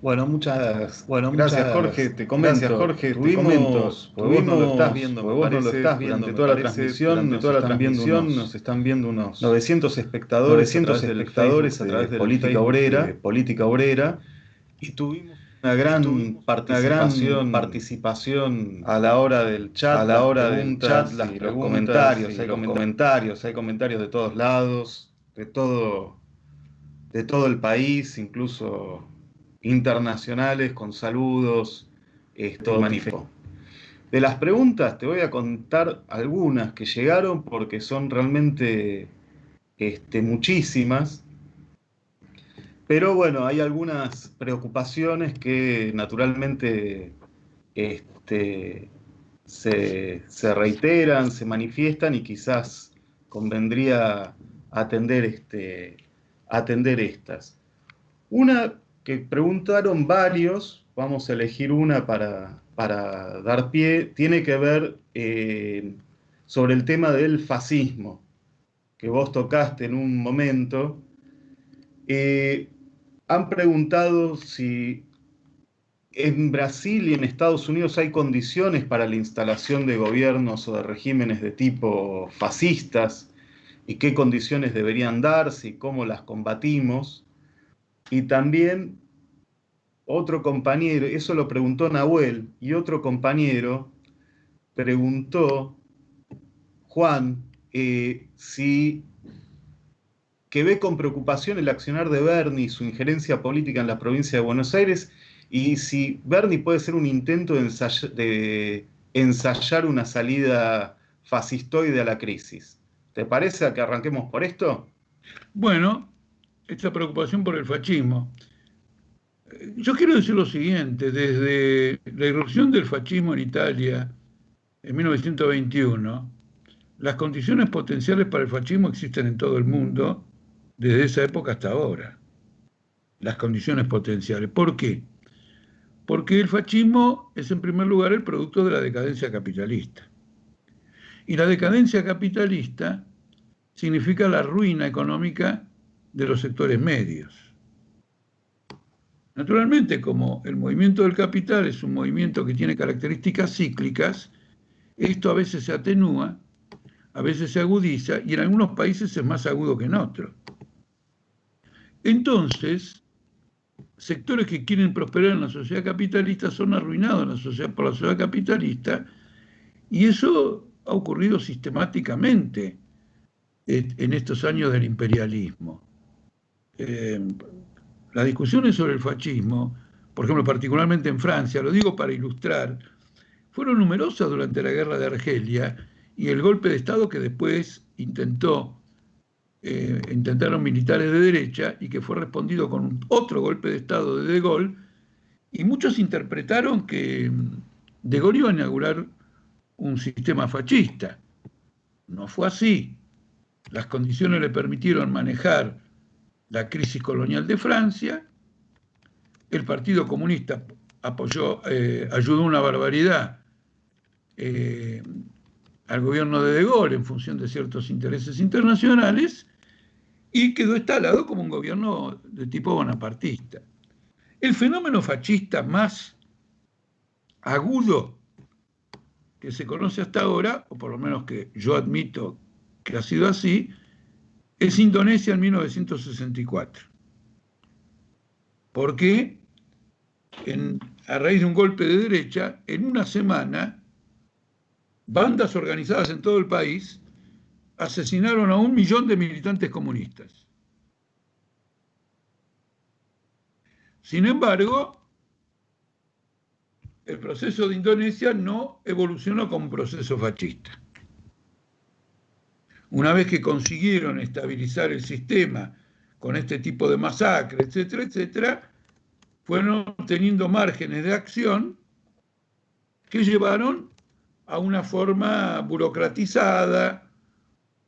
Gracias, Jorge. Te Gracias, comento, Jorge. Te tuvimos, comento, porque vos no lo estás viendo, porque me vos no lo parece, estás viendo, me parece, durante nos toda la están viendo transmisión unos nos están viendo unos 900 espectadores a 900 través del Facebook espectadores a de través del Política Facebook de Obrera Política Obrera y tuvimos una y gran tuvimos una gran participación participación a la hora del a chat, la las hora del chat, preguntas las y los preguntas comentarios. y los comentarios. Hay comentarios de todos lados, De todo el país, incluso internacionales, con saludos de y todo tipo. manifestaciones. De las preguntas te voy a contar algunas que llegaron porque son realmente muchísimas, pero bueno, hay algunas preocupaciones que naturalmente este, se reiteran, se manifiestan y quizás convendría atender, atender estas. Una que preguntaron varios, vamos a elegir una para dar pie, tiene que ver sobre el tema del fascismo, que vos tocaste en un momento. Eh, Han preguntado si en Brasil y en Estados Unidos hay condiciones para la instalación de gobiernos o de regímenes de tipo fascistas y qué condiciones deberían darse y cómo las combatimos. Y también otro compañero, eso lo preguntó Nahuel, y otro compañero preguntó, Juan, si que ve con preocupación el accionar de Bernie y su injerencia política en la provincia de Buenos Aires, y si Bernie puede ser un intento de ensayar una salida fascistoide a la crisis. ¿Te parece que arranquemos por esto? Bueno, esta preocupación por el fascismo. Yo quiero decir lo siguiente, desde la irrupción del fascismo en Italia en 1921, las condiciones potenciales para el fascismo existen en todo el mundo desde esa época hasta ahora. Las condiciones potenciales. ¿Por qué? Porque el fascismo es en primer lugar el producto de la decadencia capitalista. Y la decadencia capitalista significa la ruina económica de los sectores medios. Naturalmente, como el movimiento del capital es un movimiento que tiene características cíclicas, esto a veces se atenúa, a veces se agudiza y en algunos países es más agudo que en otros. Entonces, sectores que quieren prosperar en la sociedad capitalista son arruinados en la sociedad, por la sociedad capitalista y eso ha ocurrido sistemáticamente en estos años del imperialismo. Eh, las discusiones sobre el fascismo, por ejemplo, particularmente en Francia, lo digo para ilustrar, fueron numerosas durante la guerra de Argelia y el golpe de Estado que después intentaron militares de derecha y que fue respondido con otro golpe de Estado de Gaulle, y muchos interpretaron que De Gaulle iba a inaugurar un sistema fascista. No fue así. Las condiciones le permitieron manejar la crisis colonial de Francia. El Partido Comunista ayudó una barbaridad eh, al gobierno de Gaulle en función de ciertos intereses internacionales y quedó instalado como un gobierno de tipo bonapartista. El fenómeno fascista más agudo que se conoce hasta ahora, o por lo menos que yo admito que ha sido así, es Indonesia en 1964. Porque a raíz de un golpe de derecha, en una semana, bandas organizadas en todo el país asesinaron a 1 millón de militantes comunistas. Sin embargo, el proceso de Indonesia no evolucionó como un proceso fascista. Una vez que consiguieron estabilizar el sistema con este tipo de masacre, etcétera, etcétera, fueron teniendo márgenes de acción que llevaron a una forma burocratizada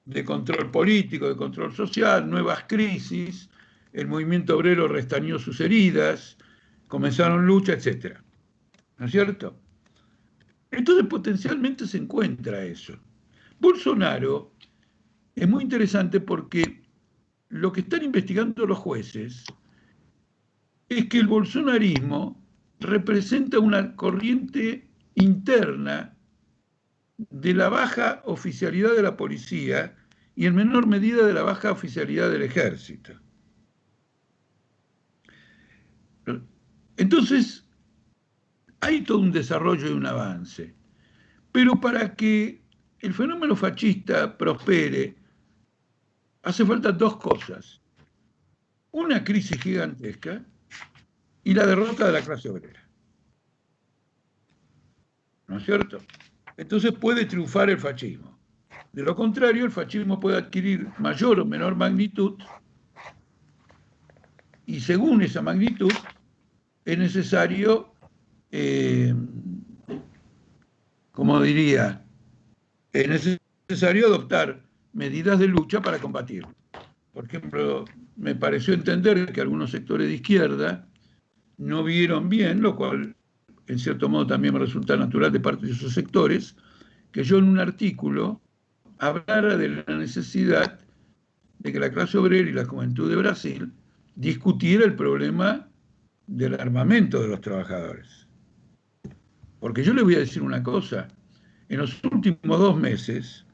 de control político, de control social, nuevas crisis, el movimiento obrero restañó sus heridas, comenzaron luchas, etcétera. ¿No es cierto? Entonces potencialmente se encuentra eso. Bolsonaro es muy interesante porque lo que están investigando los jueces es que el bolsonarismo representa una corriente interna de la baja oficialidad de la policía y en menor medida de la baja oficialidad del ejército. Entonces, hay todo un desarrollo y un avance. Pero para que el fenómeno fascista prospere, hace falta dos cosas. Una crisis gigantesca y la derrota de la clase obrera. ¿No es cierto? Entonces puede triunfar el fascismo. De lo contrario, el fascismo puede adquirir mayor o menor magnitud y según esa magnitud es necesario, como diría, es necesario adoptar medidas de lucha para combatirlo. Por ejemplo, me pareció entender que algunos sectores de izquierda no vieron bien, lo cual en cierto modo también me resulta natural de parte de esos sectores, que yo en un artículo hablara de la necesidad de que la clase obrera y la juventud de Brasil discutiera el problema del armamento de los trabajadores. Porque yo les voy a decir una cosa, en los últimos 2 meses,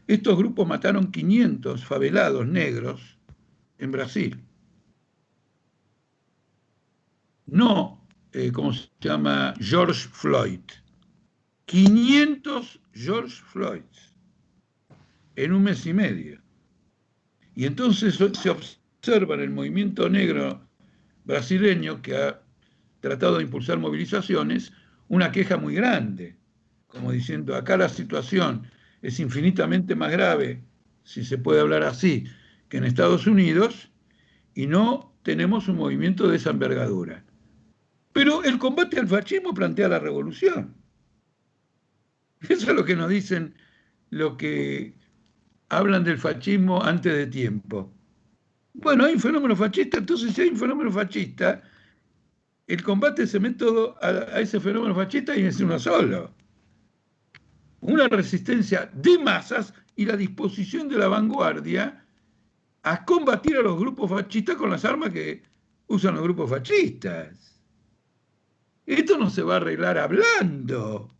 estos grupos mataron 500 favelados negros en Brasil. No, ¿cómo se llama? George Floyd. 500 George Floyd en 1 mes y medio. Y entonces se observa en el movimiento negro brasileño, que ha tratado de impulsar movilizaciones, una queja muy grande, como diciendo, acá la situación es infinitamente más grave, si se puede hablar así, que en Estados Unidos, y no tenemos un movimiento de esa envergadura. Pero el combate al fascismo plantea la revolución. Eso es lo que nos dicen los que hablan del fascismo antes de tiempo. Bueno, hay un fenómeno fascista, entonces si hay un fenómeno fascista, el combate se método a ese fenómeno fascista y es uno solo. Una resistencia de masas y la disposición de la vanguardia a combatir a los grupos fascistas con las armas que usan los grupos fascistas. Esto no se va a arreglar hablando.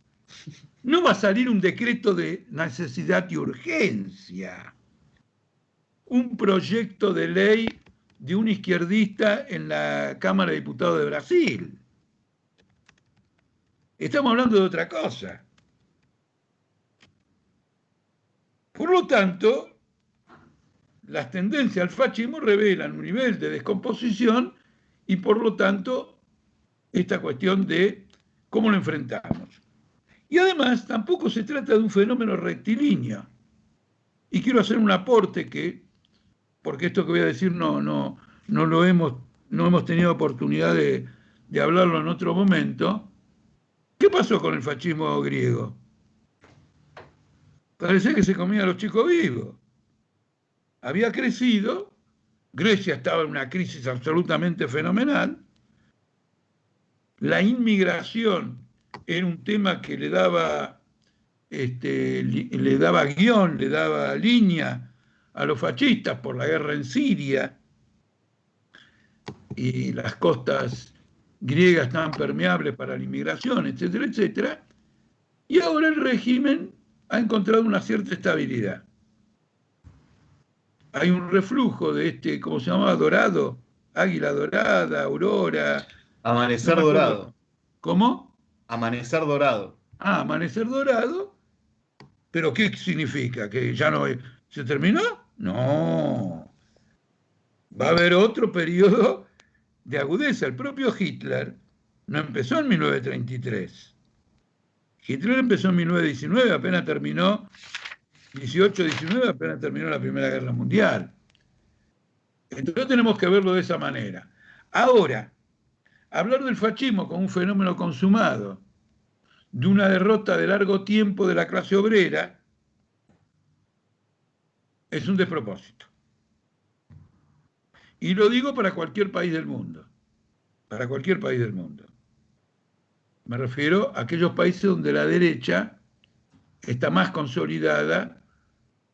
No va a salir un decreto de necesidad y urgencia. Un proyecto de ley de un izquierdista en la Cámara de Diputados de Brasil. Estamos hablando de otra cosa. Por lo tanto, las tendencias al fascismo revelan un nivel de descomposición y por lo tanto esta cuestión de cómo lo enfrentamos. Y además tampoco se trata de un fenómeno rectilíneo. Y quiero hacer un aporte que, porque esto que voy a decir no hemos tenido oportunidad de hablarlo en otro momento. ¿Qué pasó con el fascismo griego? Parecía que se comía a los chicos vivos. Había crecido, Grecia estaba en una crisis absolutamente fenomenal, la inmigración era un tema que le daba guión, le daba línea a los fascistas por la guerra en Siria, y las costas griegas estaban permeables para la inmigración, etcétera, etcétera, y ahora el régimen ha encontrado una cierta estabilidad. Hay un reflujo de ¿cómo se llamaba? Dorado, águila dorada, aurora. Amanecer dorado. ¿Cómo? Amanecer dorado. Ah, amanecer dorado. ¿Pero qué significa? ¿Que ya no se terminó? No. Va a haber otro periodo de agudeza. El propio Hitler no empezó en 1933. Hitler empezó en 1919, apenas terminó, 18-19, apenas terminó la Primera Guerra Mundial. Entonces tenemos que verlo de esa manera. Ahora, hablar del fascismo como un fenómeno consumado, de una derrota de largo tiempo de la clase obrera, es un despropósito. Y lo digo para cualquier país del mundo. Para cualquier país del mundo. Me refiero a aquellos países donde la derecha está más consolidada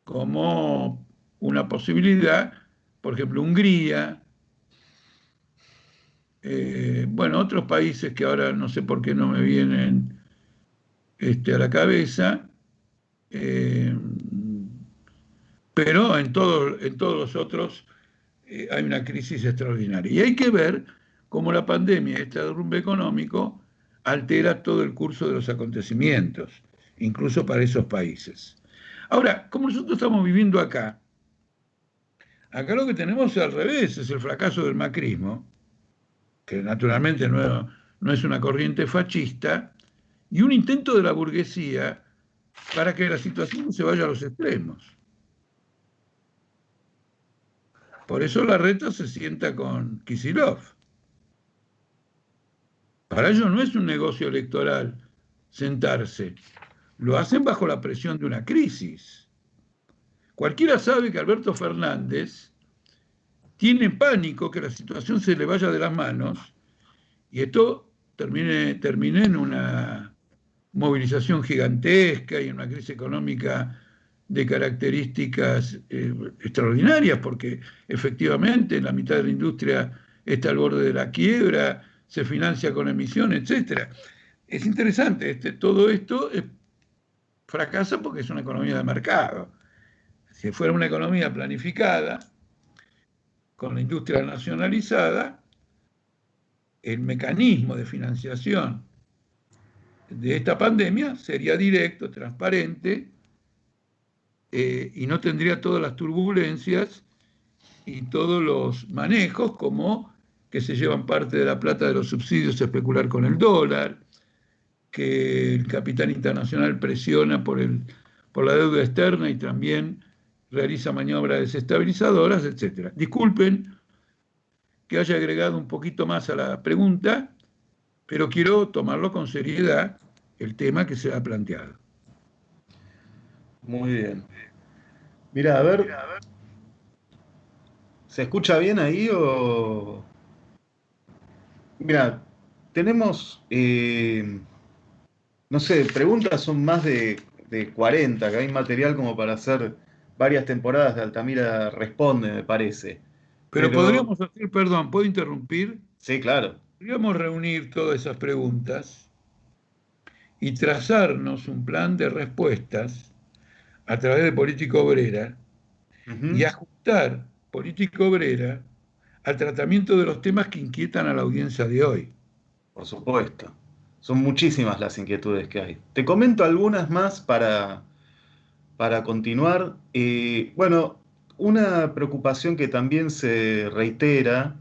como una posibilidad, por ejemplo, Hungría, Bueno, otros países que ahora no sé por qué no me vienen a la cabeza, pero en todos los otros hay una crisis extraordinaria. Y hay que ver cómo la pandemia, este derrumbe económico, altera todo el curso de los acontecimientos, incluso para esos países. Ahora, como nosotros estamos viviendo acá lo que tenemos es al revés, es el fracaso del macrismo, que naturalmente no es una corriente fascista, y un intento de la burguesía para que la situación se vaya a los extremos. Por eso Larreta se sienta con Kicillof. Para ellos no es un negocio electoral sentarse, lo hacen bajo la presión de una crisis. Cualquiera sabe que Alberto Fernández tiene pánico que la situación se le vaya de las manos y esto termine en una movilización gigantesca y en una crisis económica de características extraordinarias, porque efectivamente la mitad de la industria está al borde de la quiebra, se financia con emisiones, etc. Es interesante, todo esto fracasa porque es una economía de mercado. Si fuera una economía planificada, con la industria nacionalizada, el mecanismo de financiación de esta pandemia sería directo, transparente, y no tendría todas las turbulencias y todos los manejos como que se llevan parte de la plata de los subsidios a especular con el dólar, que el capital internacional presiona por la deuda externa y también realiza maniobras desestabilizadoras, etc. Disculpen que haya agregado un poquito más a la pregunta, pero quiero tomarlo con seriedad el tema que se ha planteado. Muy bien. Mira, a ver, ¿se escucha bien ahí o...? Mira, tenemos, no sé, preguntas son más de 40, que hay material como para hacer varias temporadas de Altamira Responde, me parece. Pero podríamos hacer, perdón, ¿puedo interrumpir? Sí, claro. Podríamos reunir todas esas preguntas y trazarnos un plan de respuestas a través de Política Obrera y ajustar Política Obrera al tratamiento de los temas que inquietan a la audiencia de hoy. Por supuesto. Son muchísimas las inquietudes que hay. Te comento algunas más para continuar. Bueno, una preocupación que también se reitera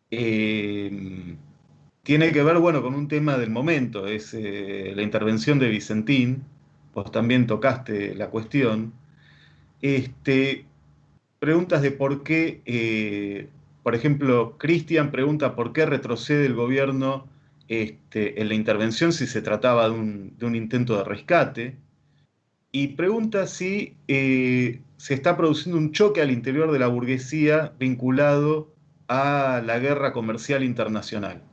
tiene que ver, bueno, con un tema del momento, es la intervención de Vicentín. Vos también tocaste la cuestión. Preguntas de por qué, por ejemplo, Cristian pregunta por qué retrocede el gobierno en la intervención si se trataba de un intento de rescate, y pregunta si se está produciendo un choque al interior de la burguesía vinculado a la guerra comercial internacional.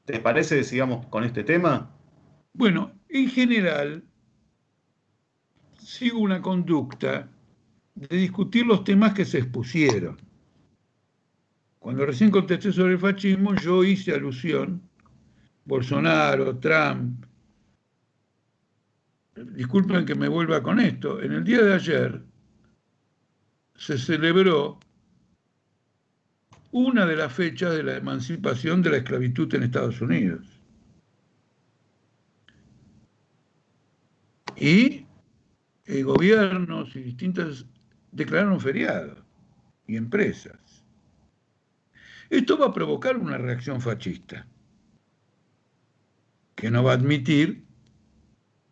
¿Te parece que sigamos con este tema? Bueno, en general, sigo una conducta de discutir los temas que se expusieron. Cuando recién contesté sobre el fascismo, yo hice alusión, Bolsonaro, Trump, disculpen que me vuelva con esto, en el día de ayer se celebró una de las fechas de la emancipación de la esclavitud en Estados Unidos. Y gobiernos y distintas declararon feriado y empresas. Esto va a provocar una reacción fascista que no va a admitir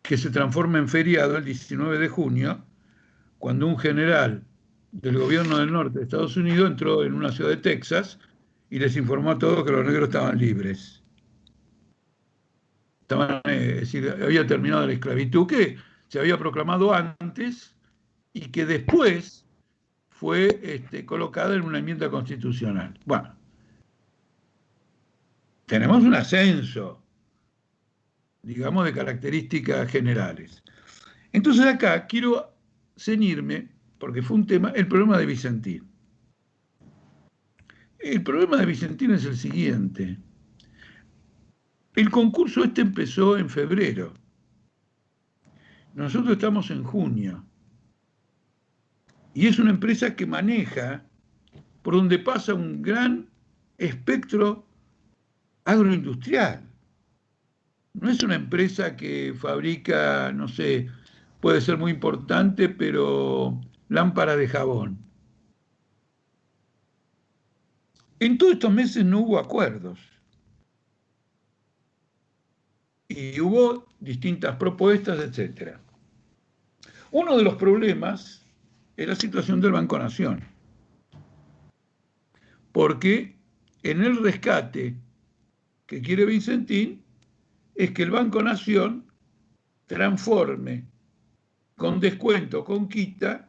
que se transforme en feriado el 19 de junio, cuando un general del gobierno del norte de Estados Unidos entró en una ciudad de Texas y les informó a todos que los negros estaban libres. Es decir, había terminado la esclavitud que se había proclamado antes y que después fue colocada en una enmienda constitucional. Bueno, tenemos un ascenso, digamos, de características generales. Entonces acá quiero ceñirme, porque fue un tema, el problema de Vicentín. El problema de Vicentín es el siguiente. El concurso empezó en febrero. Nosotros estamos en junio. Y es una empresa que maneja por donde pasa un gran espectro agroindustrial. No es una empresa que fabrica, no sé, puede ser muy importante, pero lámpara de jabón. En todos estos meses no hubo acuerdos. Y hubo distintas propuestas, etc. Uno de los problemas es la situación del Banco Nación. Porque en el rescate que quiere Vicentín es que el Banco Nación transforme con descuento, con quita,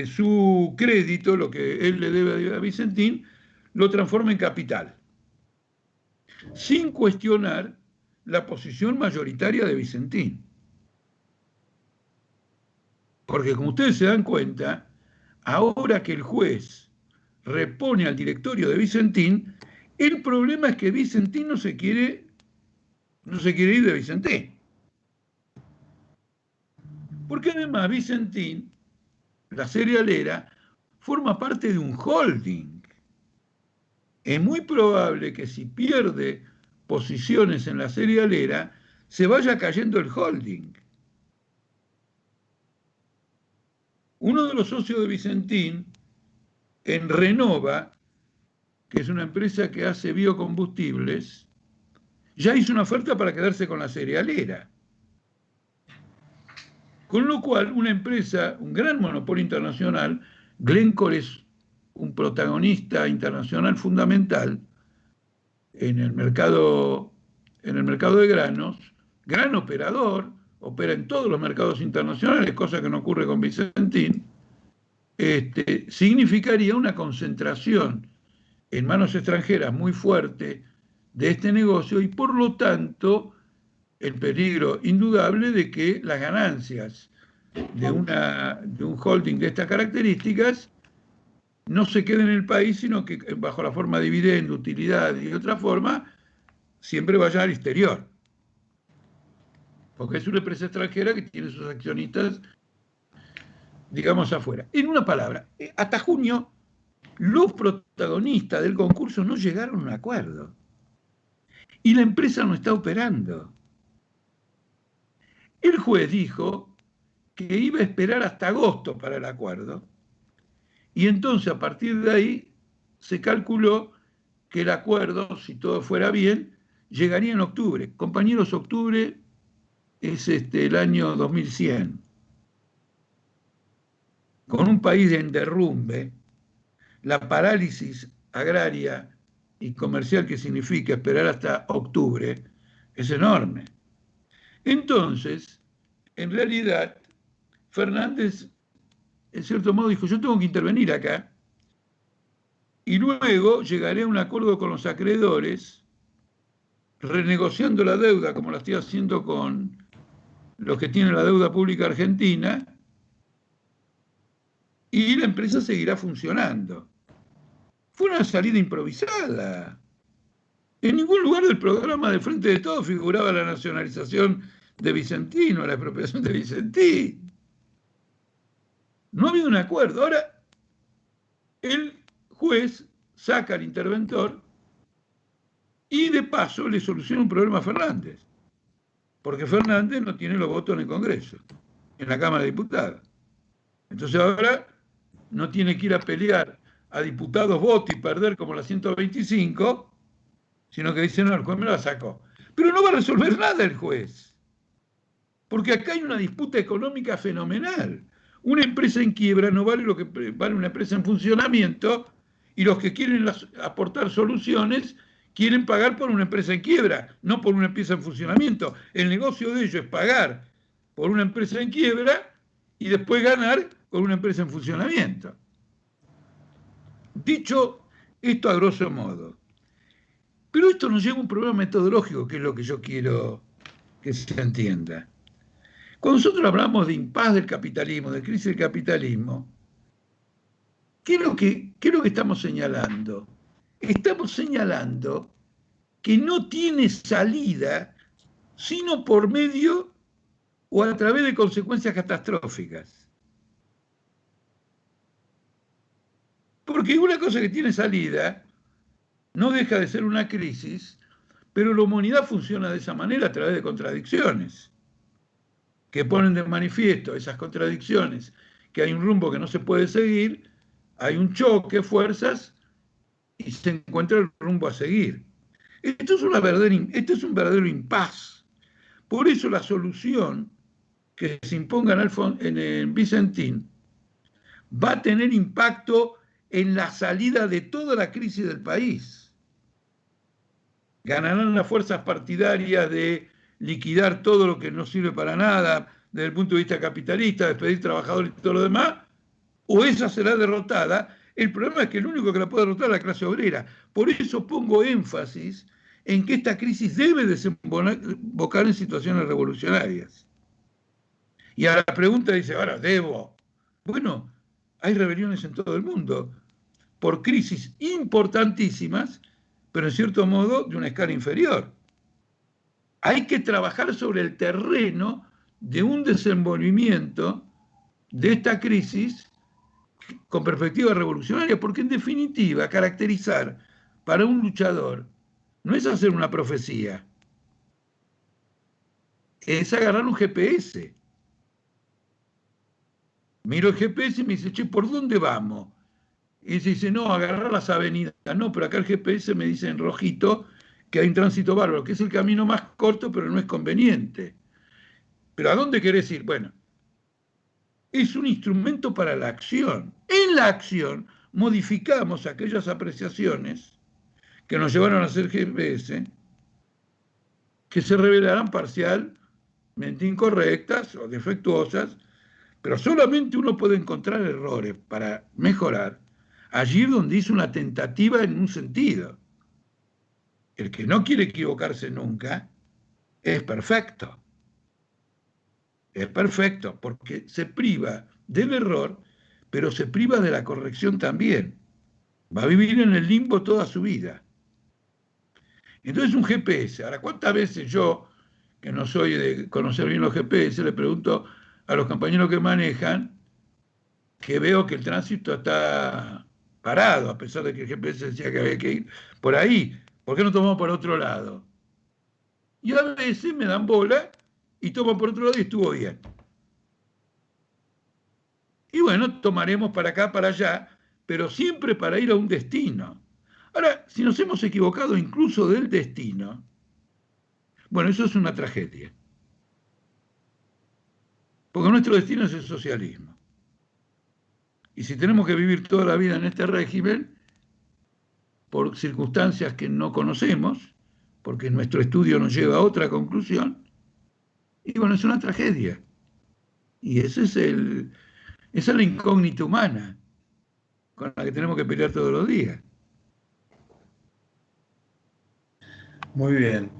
su crédito, lo que él le debe a Vicentín, lo transforma en capital, sin cuestionar la posición mayoritaria de Vicentín. Porque como ustedes se dan cuenta, ahora que el juez repone al directorio de Vicentín, el problema es que Vicentín no se quiere ir de Vicentín. Porque además Vicentín, la cerealera, forma parte de un holding. Es muy probable que si pierde posiciones en la cerealera, se vaya cayendo el holding. Uno de los socios de Vicentín, en Renova, que es una empresa que hace biocombustibles, ya hizo una oferta para quedarse con la cerealera. Con lo cual, una empresa, un gran monopolio internacional, Glencore es un protagonista internacional fundamental en el mercado de granos, gran operador, opera en todos los mercados internacionales, cosa que no ocurre con Vicentín, significaría una concentración en manos extranjeras muy fuerte de este negocio y por lo tanto el peligro indudable de que las ganancias de un holding de estas características no se queden en el país, sino que bajo la forma de dividendo, utilidad y otra forma, siempre vayan al exterior. Porque es una empresa extranjera que tiene sus accionistas, digamos, afuera. En una palabra, hasta junio, los protagonistas del concurso no llegaron a un acuerdo. Y la empresa no está operando. El juez dijo que iba a esperar hasta agosto para el acuerdo. Y entonces, a partir de ahí, se calculó que el acuerdo, si todo fuera bien, llegaría en octubre. Compañeros, octubre es el año 2100. Con un país en derrumbe, la parálisis agraria y comercial que significa esperar hasta octubre es enorme. Entonces, en realidad, Fernández, en cierto modo, dijo, yo tengo que intervenir acá y luego llegaré a un acuerdo con los acreedores, renegociando la deuda, como la estoy haciendo con los que tienen la deuda pública argentina, y la empresa seguirá funcionando. Fue una salida improvisada. En ningún lugar del programa de Frente de Todos figuraba la nacionalización de Vicentín o la expropiación de Vicentín. No ha habido un acuerdo. Ahora, el juez saca al interventor y de paso le soluciona un problema a Fernández. Porque Fernández no tiene los votos en el Congreso, en la Cámara de Diputados. Entonces ahora no tiene que ir a pelear a diputados votos y perder como la 125, sino que dice, no, el juez me la sacó. Pero no va a resolver nada el juez. Porque acá hay una disputa económica fenomenal. Una empresa en quiebra no vale lo que vale una empresa en funcionamiento, y los que quieren aportar soluciones quieren pagar por una empresa en quiebra, no por una empresa en funcionamiento. El negocio de ellos es pagar por una empresa en quiebra y después ganar con una empresa en funcionamiento. Dicho esto a grosso modo. Pero esto nos lleva a un problema metodológico, que es lo que yo quiero que se entienda. Cuando nosotros hablamos de impas del capitalismo, de crisis del capitalismo, ¿qué es lo que estamos señalando? Estamos señalando que no tiene salida sino por medio o a través de consecuencias catastróficas. Porque una cosa que tiene salida no deja de ser una crisis, pero la humanidad funciona de esa manera a través de contradicciones, que ponen de manifiesto esas contradicciones, que hay un rumbo que no se puede seguir, hay un choque de fuerzas y se encuentra el rumbo a seguir. Esto es un verdadero impas. Por eso la solución que se imponga en el Vicentín va a tener impacto en la salida de toda la crisis del país. Ganarán las fuerzas partidarias de liquidar todo lo que no sirve para nada desde el punto de vista capitalista, despedir trabajadores y todo lo demás, o esa será derrotada. El problema es que el único que la puede derrotar es la clase obrera. Por eso pongo énfasis en que esta crisis debe desembocar en situaciones revolucionarias. Y a la pregunta dice, ahora, debo. Bueno, hay rebeliones en todo el mundo por crisis importantísimas, pero en cierto modo de una escala inferior. Hay que trabajar sobre el terreno de un desenvolvimiento de esta crisis con perspectiva revolucionaria, porque en definitiva caracterizar para un luchador no es hacer una profecía, es agarrar un GPS. Miro el GPS y me dice, che, ¿por dónde vamos? Y se dice, no, agarrar las avenidas. No, pero acá el GPS me dice en rojito que hay un tránsito bárbaro, que es el camino más corto, pero no es conveniente. ¿Pero a dónde querés ir? Bueno, es un instrumento para la acción. En la acción modificamos aquellas apreciaciones que nos llevaron a hacer GPS, que se revelarán parcialmente incorrectas o defectuosas, pero solamente uno puede encontrar errores para mejorar allí donde hizo una tentativa en un sentido. El que no quiere equivocarse nunca es perfecto. Es perfecto porque se priva del error, pero se priva de la corrección también. Va a vivir en el limbo toda su vida. Entonces un GPS. Ahora, ¿cuántas veces yo, que no soy de conocer bien los GPS, le pregunto a los compañeros que manejan que veo que el tránsito está parado, a pesar de que el GPS decía que había que ir por ahí? ¿Por qué no tomamos por otro lado? Y a veces me dan bola y toman por otro lado y estuvo bien. Y bueno, tomaremos para acá, para allá, pero siempre para ir a un destino. Ahora, si nos hemos equivocado incluso del destino, bueno, eso es una tragedia. Porque nuestro destino es el socialismo. Y si tenemos que vivir toda la vida en este régimen, por circunstancias que no conocemos, porque nuestro estudio nos lleva a otra conclusión, y bueno, es una tragedia. Y esa es la incógnita humana con la que tenemos que pelear todos los días. Muy bien.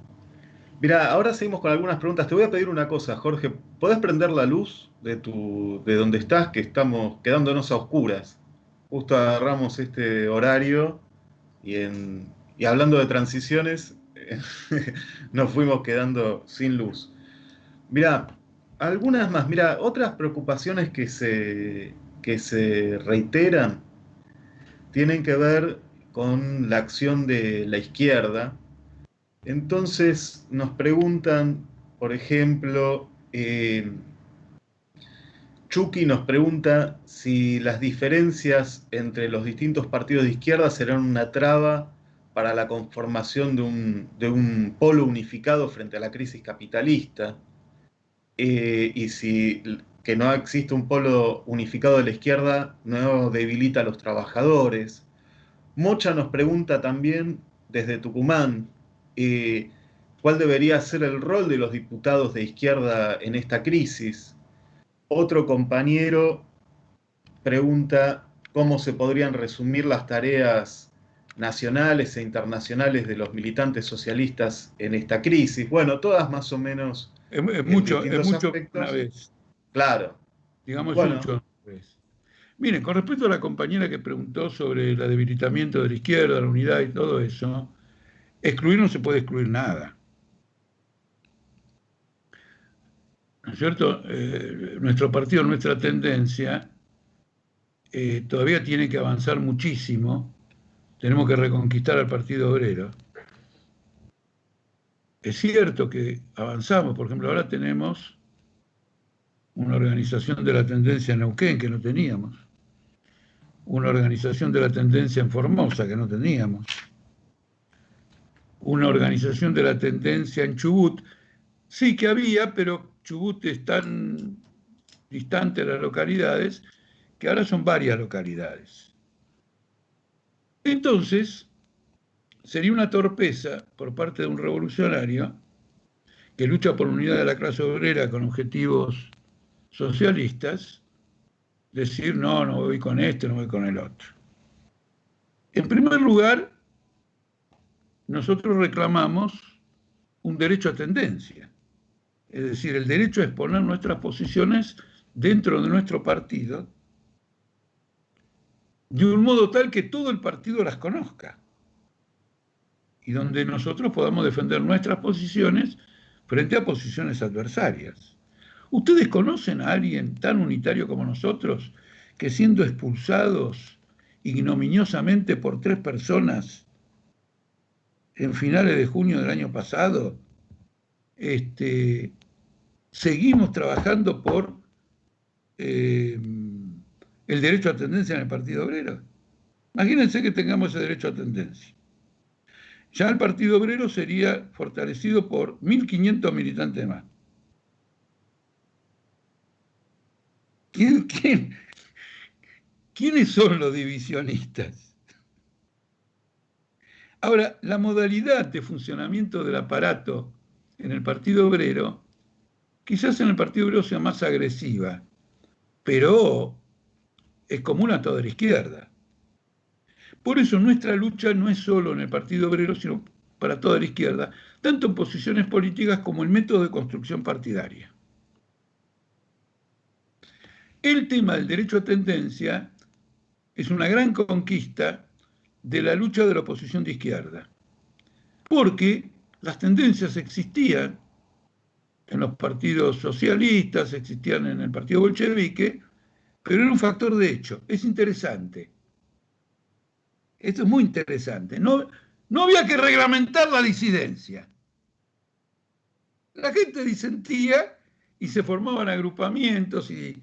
Mirá, ahora seguimos con algunas preguntas. Te voy a pedir una cosa, Jorge. ¿Podés prender la luz de donde estás, que estamos quedándonos a oscuras? Justo agarramos este horario y hablando de transiciones, nos fuimos quedando sin luz. Mirá, algunas más. Mirá, otras preocupaciones que se reiteran tienen que ver con la acción de la izquierda. Entonces nos preguntan, por ejemplo, Chucky nos pregunta si las diferencias entre los distintos partidos de izquierda serán una traba para la conformación de un polo unificado frente a la crisis capitalista, y si que no existe un polo unificado de la izquierda no debilita a los trabajadores. Mocha nos pregunta también desde Tucumán, ¿cuál debería ser el rol de los diputados de izquierda en esta crisis? Otro compañero pregunta cómo se podrían resumir las tareas nacionales e internacionales de los militantes socialistas en esta crisis. Bueno, todas más o menos Es mucho aspectos. una vez. Claro. Digamos Bueno, mucho una vez. Miren, con respecto a la compañera que preguntó sobre el debilitamiento de la izquierda, la unidad y todo eso, excluir no se puede excluir nada. ¿No es cierto? Nuestro partido, nuestra tendencia, todavía tiene que avanzar muchísimo. Tenemos que reconquistar al Partido Obrero. Es cierto que avanzamos, por ejemplo, ahora tenemos una organización de la tendencia en Neuquén que no teníamos, una organización de la tendencia en Formosa que no teníamos, una organización de la tendencia en Chubut, sí que había, pero Chubut es tan distante de las localidades que ahora son varias localidades. Entonces, sería una torpeza por parte de un revolucionario que lucha por la unidad de la clase obrera con objetivos socialistas, decir, no, no voy con este, no voy con el otro. En primer lugar, nosotros reclamamos un derecho a tendencia, es decir, el derecho a exponer nuestras posiciones dentro de nuestro partido, de un modo tal que todo el partido las conozca y donde nosotros podamos defender nuestras posiciones frente a posiciones adversarias. ¿Ustedes conocen a alguien tan unitario como nosotros que siendo expulsados ignominiosamente por 3 personas en finales de junio del año pasado, seguimos trabajando por el derecho a tendencia en el Partido Obrero? Imagínense que tengamos ese derecho a tendencia. Ya el Partido Obrero sería fortalecido por 1.500 militantes más. ¿Quiénes son los divisionistas? Ahora, la modalidad de funcionamiento del aparato en el Partido Obrero, quizás en el Partido Obrero sea más agresiva, pero es común a toda la izquierda. Por eso nuestra lucha no es solo en el Partido Obrero, sino para toda la izquierda, tanto en posiciones políticas como en métodos de construcción partidaria. El tema del derecho a tendencia es una gran conquista de la lucha de la oposición de izquierda, porque las tendencias existían en los partidos socialistas, existían en el partido bolchevique, pero era un factor de hecho. Es interesante. Esto es muy interesante. No había que reglamentar la disidencia. La gente disentía y se formaban agrupamientos y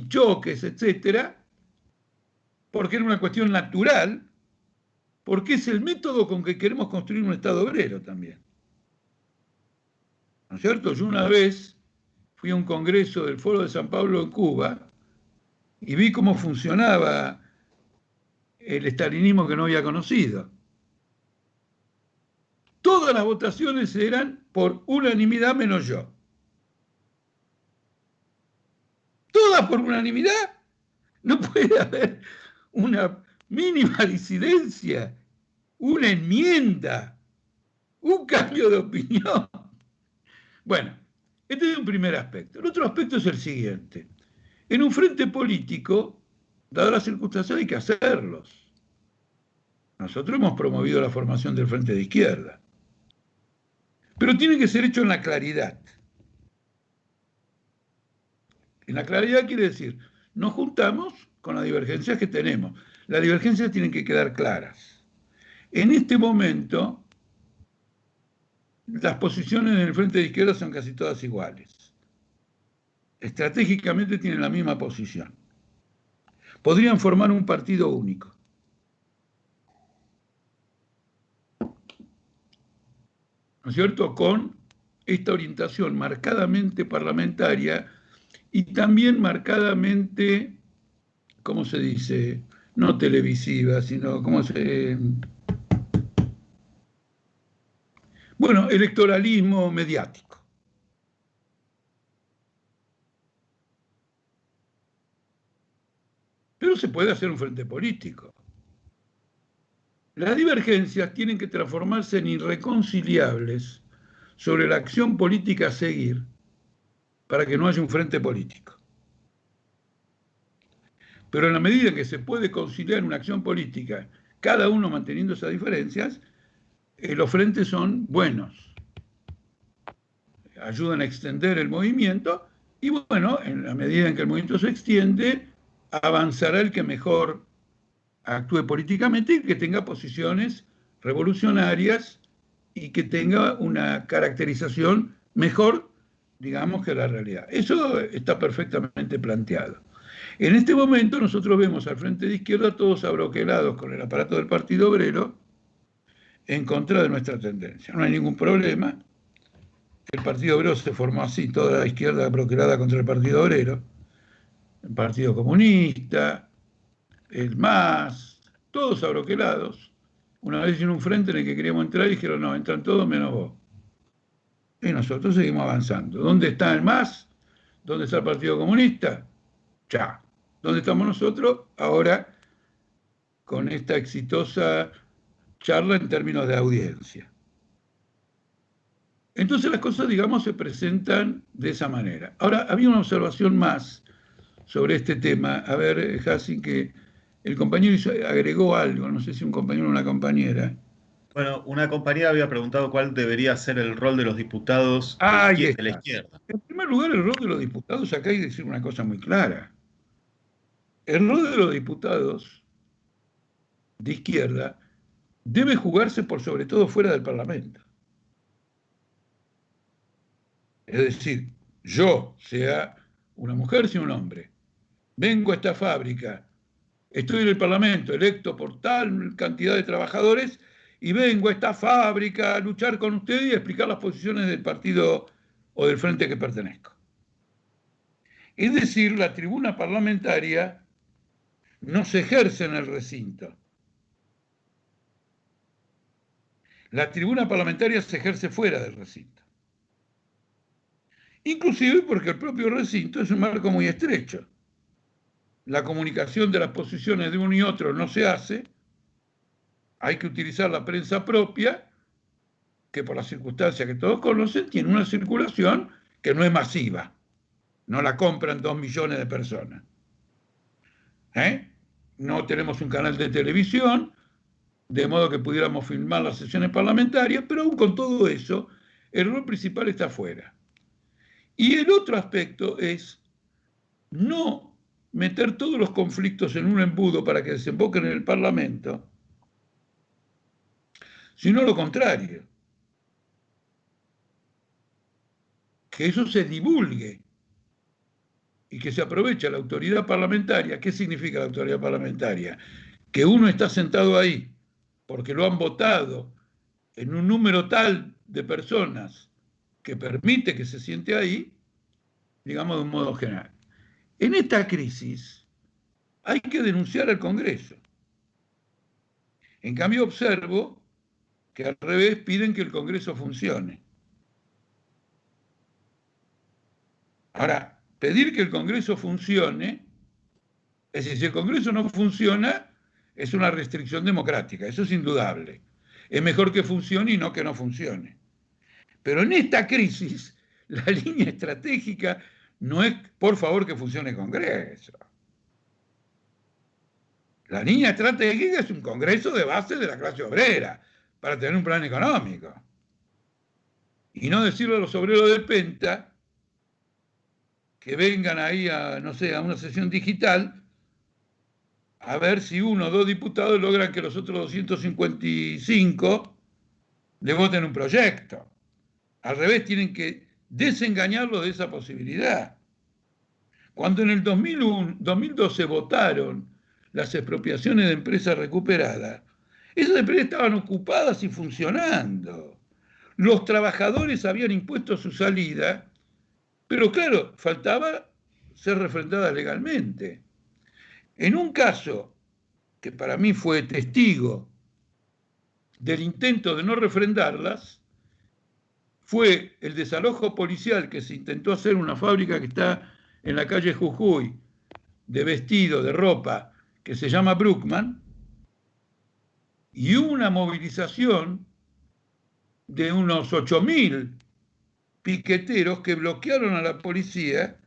choques, etcétera, porque era una cuestión natural, porque es el método con que queremos construir un Estado obrero también. ¿No es cierto? Yo una vez fui a un congreso del Foro de San Pablo en Cuba y vi cómo funcionaba el estalinismo que no había conocido. Todas las votaciones eran por unanimidad menos yo. Todas por unanimidad. No puede haber una mínima disidencia, una enmienda, un cambio de opinión. Bueno, este es un primer aspecto. El otro aspecto es el siguiente. En un frente político, dadas las circunstancias, hay que hacerlos. Nosotros hemos promovido la formación del frente de izquierda. Pero tiene que ser hecho en la claridad. En la claridad quiere decir, nos juntamos con las divergencias que tenemos. Las divergencias tienen que quedar claras. En este momento, las posiciones en el frente de izquierda son casi todas iguales. Estratégicamente tienen la misma posición. Podrían formar un partido único. ¿No es cierto? Con esta orientación marcadamente parlamentaria y también marcadamente, ¿cómo se dice? No televisiva, sino, ¿cómo se...? Bueno, electoralismo mediático. Pero se puede hacer un frente político. Las divergencias tienen que transformarse en irreconciliables sobre la acción política a seguir para que no haya un frente político. pero en la medida en que se puede conciliar una acción política, cada uno manteniendo esas diferencias, los frentes son buenos, ayudan a extender el movimiento y bueno, en la medida en que el movimiento se extiende, avanzará el que mejor actúe políticamente y que tenga posiciones revolucionarias y que tenga una caracterización mejor, digamos, que la realidad. Eso está perfectamente planteado. En este momento nosotros vemos al frente de izquierda todos abroquelados con el aparato del Partido Obrero en contra de nuestra tendencia. No hay ningún problema. El Partido Obrero se formó así, toda la izquierda abroquelada contra el Partido Obrero, el Partido Comunista, el MAS, todos abroquelados. Una vez en un frente en el que queríamos entrar, dijeron, no, entran todos menos vos. Y nosotros seguimos avanzando. ¿Dónde está el MAS? ¿Dónde está el Partido Comunista? Ya. ¿Dónde estamos nosotros? Ahora, con esta exitosa charla en términos de audiencia. Entonces las cosas, digamos, se presentan de esa manera. Ahora, había una observación más sobre este tema. A ver, Hassin, que el compañero agregó algo, no sé si un compañero o una compañera. Bueno, una compañera había preguntado cuál debería ser el rol de los diputados de la izquierda. En primer lugar, el rol de los diputados, acá hay que decir una cosa muy clara. El rol de los diputados de izquierda debe jugarse por sobre todo fuera del Parlamento. Es decir, yo, sea una mujer, sea un hombre, vengo a esta fábrica, estoy en el Parlamento electo por tal cantidad de trabajadores y vengo a esta fábrica a luchar con ustedes y a explicar las posiciones del partido o del frente que pertenezco. Es decir, la tribuna parlamentaria no se ejerce en el recinto. La tribuna parlamentaria se ejerce fuera del recinto. Inclusive porque el propio recinto es un marco muy estrecho. La comunicación de las posiciones de uno y otro no se hace. Hay que utilizar la prensa propia, que por las circunstancias que todos conocen, tiene una circulación que no es masiva. No la compran 2 millones de personas. No tenemos un canal de televisión, de modo que pudiéramos filmar las sesiones parlamentarias, pero aún con todo eso, el rol principal está afuera. Y el otro aspecto es no meter todos los conflictos en un embudo para que desemboquen en el Parlamento, sino lo contrario, que eso se divulgue y que se aproveche la autoridad parlamentaria. ¿Qué significa la autoridad parlamentaria? Que uno está sentado ahí porque lo han votado en un número tal de personas que permite que se siente ahí, digamos de un modo general. En esta crisis hay que denunciar al Congreso. En cambio observo que al revés piden que el Congreso funcione. Ahora, pedir que el Congreso funcione, es decir, si el Congreso no funciona, es una restricción democrática, eso es indudable. Es mejor que funcione y no que no funcione. Pero en esta crisis, la línea estratégica no es, por favor, que funcione el Congreso. La línea estratégica es un Congreso de base de la clase obrera, para tener un plan económico. Y no decirle a los obreros del Penta que vengan ahí a, no sé, a una sesión digital a ver si 1 o 2 diputados logran que los otros 255 le voten un proyecto. Al revés, tienen que desengañarlo de esa posibilidad. Cuando en el 2012 votaron las expropiaciones de empresas recuperadas, esas empresas estaban ocupadas y funcionando. Los trabajadores habían impuesto su salida, pero claro, faltaba ser refrendadas legalmente. En un caso que para mí fue testigo del intento de no refrendarlas, fue el desalojo policial que se intentó hacer en una fábrica que está en la calle Jujuy, de vestido, de ropa, que se llama Bruckmann, y una movilización de unos 8.000 piqueteros que bloquearon a la policía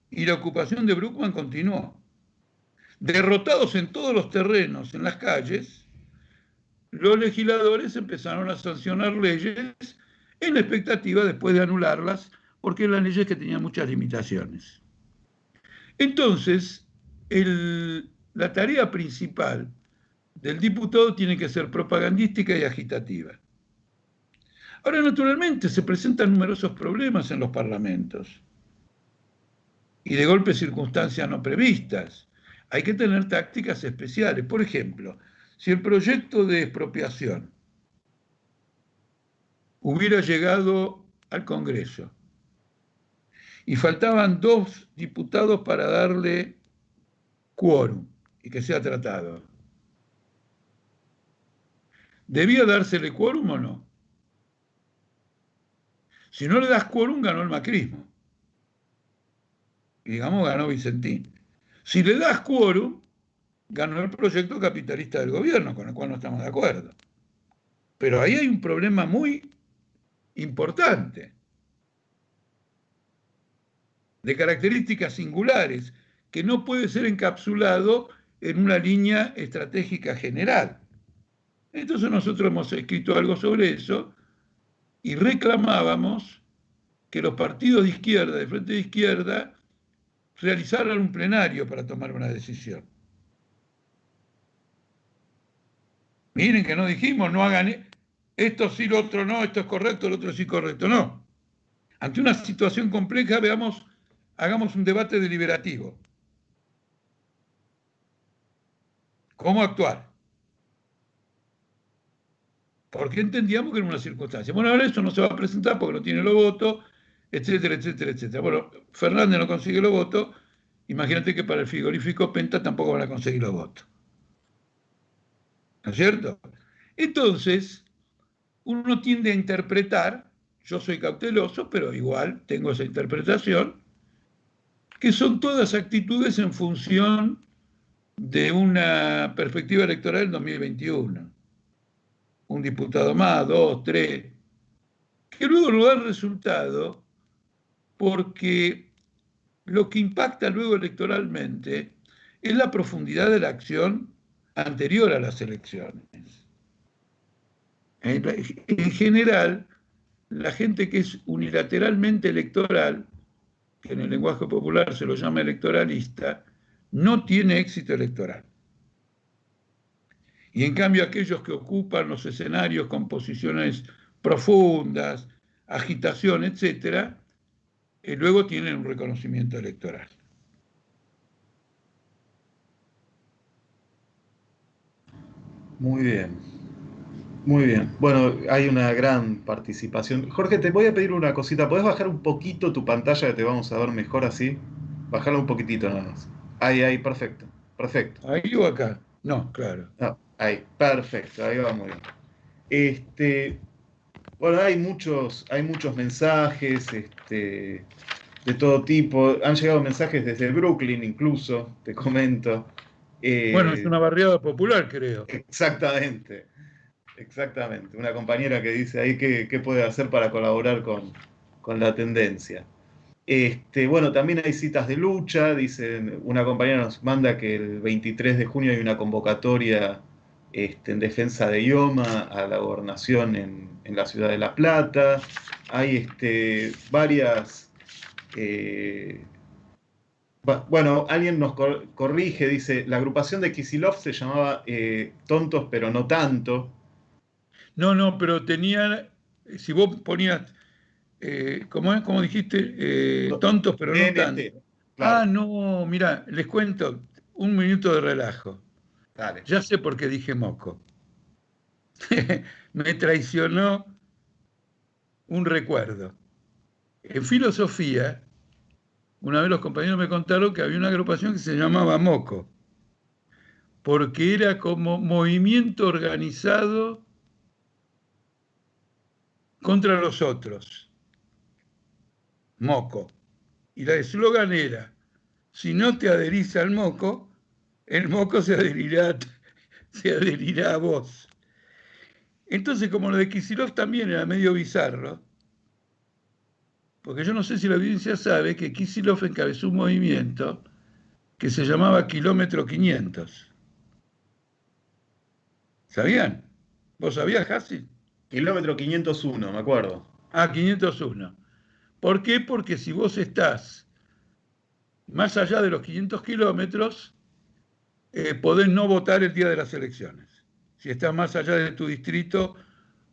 y la ocupación de Bruckmann continuó. Derrotados en todos los terrenos, en las calles, los legisladores empezaron a sancionar leyes en la expectativa después de anularlas, porque eran leyes que tenían muchas limitaciones. Entonces, la tarea principal del diputado tiene que ser propagandística y agitativa. Ahora, naturalmente, se presentan numerosos problemas en los parlamentos y de golpe circunstancias no previstas. Hay que tener tácticas especiales. Por ejemplo, si el proyecto de expropiación hubiera llegado al Congreso y faltaban 2 diputados para darle quórum y que sea tratado, ¿debía dársele quórum o no? Si no le das quórum, ganó el macrismo. Y digamos, ganó Vicentín. Si le das quórum, ganó el proyecto capitalista del gobierno, con el cual no estamos de acuerdo. Pero ahí hay un problema muy importante, de características singulares, que no puede ser encapsulado en una línea estratégica general. Entonces nosotros hemos escrito algo sobre eso y reclamábamos que los partidos de izquierda, de frente de izquierda, realizaran un plenario para tomar una decisión. Miren que no dijimos, no hagan esto sí, lo otro no, esto es correcto, lo otro sí correcto, no. Ante una situación compleja, hagamos un debate deliberativo. ¿Cómo actuar? Porque entendíamos que era una circunstancia. Bueno, ahora eso no se va a presentar porque no tiene los votos, etcétera, etcétera, etcétera. Bueno, Fernández no consigue los votos, imagínate que para el frigorífico Penta tampoco van a conseguir los votos. ¿No es cierto? Entonces, uno tiende a interpretar, yo soy cauteloso, pero igual tengo esa interpretación, que son todas actitudes en función de una perspectiva electoral del 2021. Un diputado más, 2, 3, que luego no da resultado porque lo que impacta luego electoralmente es la profundidad de la acción anterior a las elecciones. En general, la gente que es unilateralmente electoral, que en el lenguaje popular se lo llama electoralista, no tiene éxito electoral. Y en cambio aquellos que ocupan los escenarios con posiciones profundas, agitación, etcétera, luego tienen un reconocimiento electoral. Muy bien. Muy bien. Bueno, hay una gran participación. Jorge, te voy a pedir una cosita. ¿Podés bajar un poquito tu pantalla que te vamos a ver mejor así? Bajarla un poquitito nada más. Ahí, perfecto. Perfecto. ¿Ahí o acá? No, claro. No, ahí, perfecto. Ahí va muy bien. Bueno, hay muchos mensajes, de todo tipo. Han llegado mensajes desde Brooklyn incluso, te comento. Bueno, es una barriada popular, creo. Exactamente. Exactamente, una compañera que dice ahí qué puede hacer para colaborar con la tendencia. Bueno, también hay citas de lucha, dicen, una compañera nos manda que el 23 de junio hay una convocatoria en defensa de IOMA a la gobernación en la ciudad de La Plata. Hay varias... bueno, alguien nos corrige, dice, la agrupación de Kicillof se llamaba Tontos pero no tanto. No, pero tenía, si vos ponías, ¿cómo dijiste? Tontos, pero no tanto. Claro. Ah, no, mira, les cuento, un minuto de relajo. Dale. Ya sé por qué dije moco. Me traicionó un recuerdo. En filosofía, una vez los compañeros me contaron que había una agrupación que se llamaba Moco, porque era como movimiento organizado contra los otros. Moco. Y la eslogan era, si no te adherís al moco, el moco se adherirá a vos. Entonces, como lo de Kicillof también era medio bizarro, porque yo no sé si la audiencia sabe que Kicillof encabezó un movimiento que se llamaba Kilómetro 500. ¿Sabían? ¿Vos sabías, Hassi? Kilómetro 501, me acuerdo. 501. ¿Por qué? Porque si vos estás más allá de los 500 kilómetros, podés no votar el día de las elecciones. Si estás más allá de tu distrito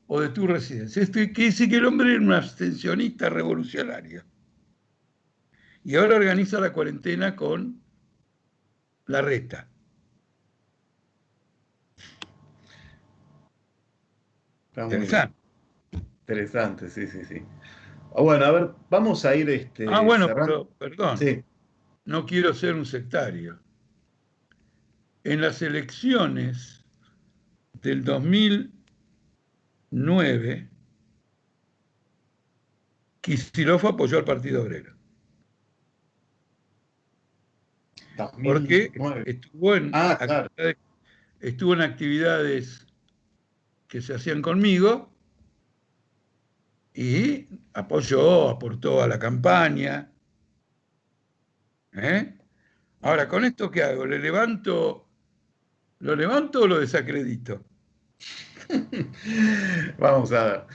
o de tu residencia. Esto quiere decir que el hombre era un abstencionista revolucionario. Y ahora organiza la cuarentena con la reta. Está muy Interesante. interesante, sí, sí, sí. Bueno, a ver, vamos a ir Bueno, cerrando. pero, perdón, Sí, no quiero ser un sectario. En las elecciones del 2009, Kicillof apoyó al Partido Obrero. Porque 2009. Claro. estuvo en actividades que se hacían conmigo y apoyó, aportó a la campaña. ¿Eh? Ahora, ¿con esto qué hago? ¿Lo levanto o lo desacredito? Vamos a ver.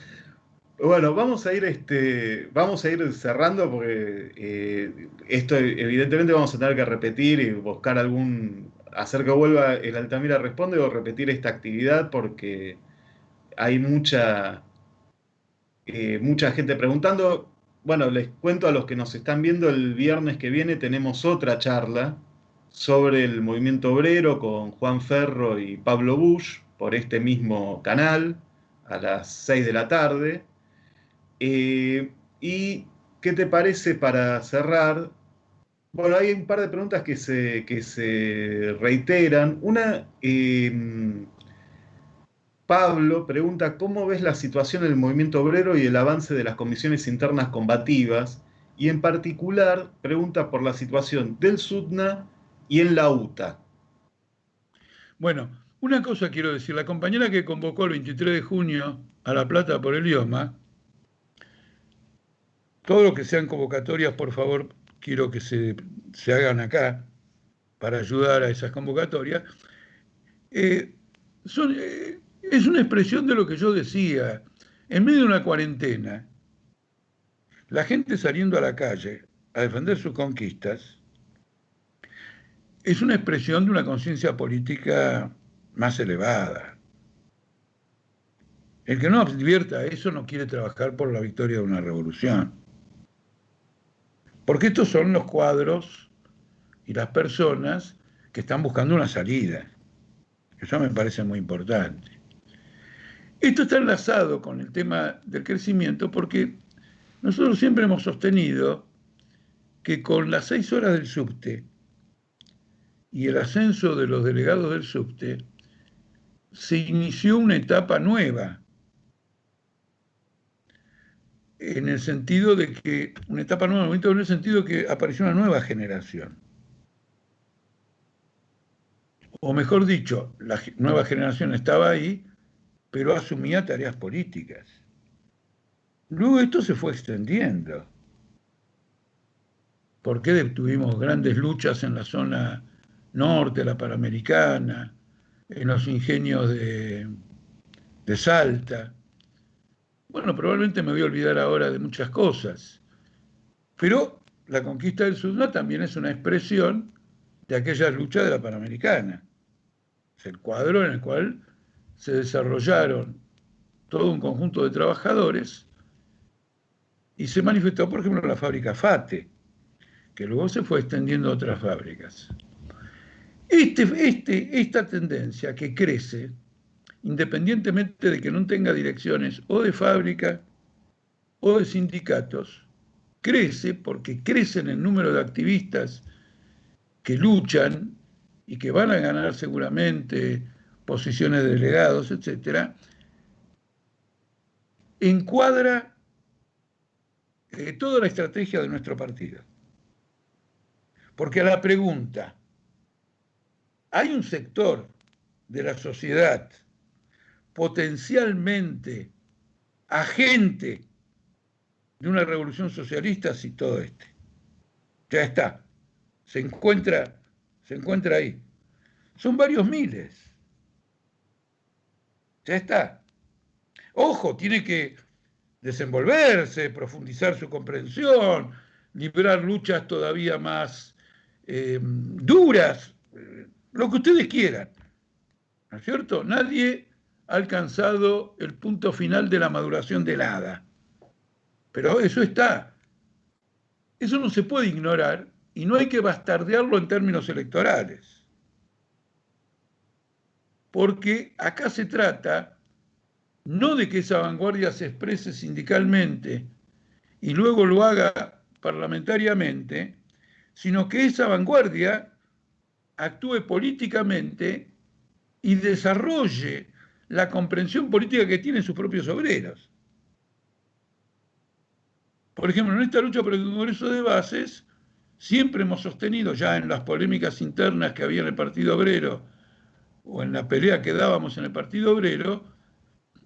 Bueno, vamos a ir cerrando porque esto evidentemente vamos a tener que repetir y buscar hacer que vuelva el Altamira Responde o repetir esta actividad porque hay mucha gente preguntando. Bueno, les cuento a los que nos están viendo, el viernes que viene tenemos otra charla sobre el movimiento obrero con Juan Ferro y Pablo Busch por este mismo canal a las 6 de la tarde. ¿Y qué te parece para cerrar? Bueno, hay un par de preguntas que se reiteran. Una, Pablo pregunta, ¿cómo ves la situación en el movimiento obrero y el avance de las comisiones internas combativas? Y en particular, pregunta por la situación del SUTNA y en la UTA. Bueno, una cosa quiero decir, la compañera que convocó el 23 de junio a La Plata por el IOMA, todo lo que sean convocatorias, por favor, quiero que se hagan acá para ayudar a esas convocatorias. Eh, es una expresión de lo que yo decía. En medio de una cuarentena, la gente saliendo a la calle a defender sus conquistas es una expresión de una conciencia política más elevada. El que no advierta eso no quiere trabajar por la victoria de una revolución. Porque estos son los cuadros y las personas que están buscando una salida. Eso me parece muy importante. Esto está enlazado con el tema del crecimiento porque nosotros siempre hemos sostenido que con las 6 horas del subte y el ascenso de los delegados del subte, se inició una etapa nueva, en el sentido de que, una etapa nueva, en el sentido de que apareció una nueva generación. O mejor dicho, la nueva generación estaba ahí, pero asumía tareas políticas. Luego esto se fue extendiendo. ¿Por qué tuvimos grandes luchas en la zona norte, la Panamericana, en los ingenios de Salta? Bueno, probablemente me voy a olvidar ahora de muchas cosas, pero la conquista del Sudán también es una expresión de aquella lucha de la Panamericana. Es el cuadro en el cual se desarrollaron todo un conjunto de trabajadores y se manifestó, por ejemplo, la fábrica FATE, que luego se fue extendiendo a otras fábricas. Esta tendencia que crece, independientemente de que no tenga direcciones o de fábrica o de sindicatos, crece porque crecen el número de activistas que luchan y que van a ganar seguramente posiciones de delegados, etcétera, encuadra toda la estrategia de nuestro partido. Porque a la pregunta, ¿hay un sector de la sociedad potencialmente agente de una revolución socialista? Sí, todo este. Ya está. Se encuentra se encuentra ahí. Son varios miles. Ya está. Ojo, tiene que desenvolverse, profundizar su comprensión, librar luchas todavía más duras, lo que ustedes quieran, ¿no es cierto? Nadie ha alcanzado el punto final de la maduración del hada, pero eso está. Eso no se puede ignorar y no hay que bastardearlo en términos electorales, porque acá se trata no de que esa vanguardia se exprese sindicalmente y luego lo haga parlamentariamente, sino que esa vanguardia actúe políticamente y desarrolle la comprensión política que tienen sus propios obreros. Por ejemplo, en esta lucha por el Congreso de Bases, siempre hemos sostenido, ya en las polémicas internas que había en el Partido Obrero, o en la pelea que dábamos en el Partido Obrero,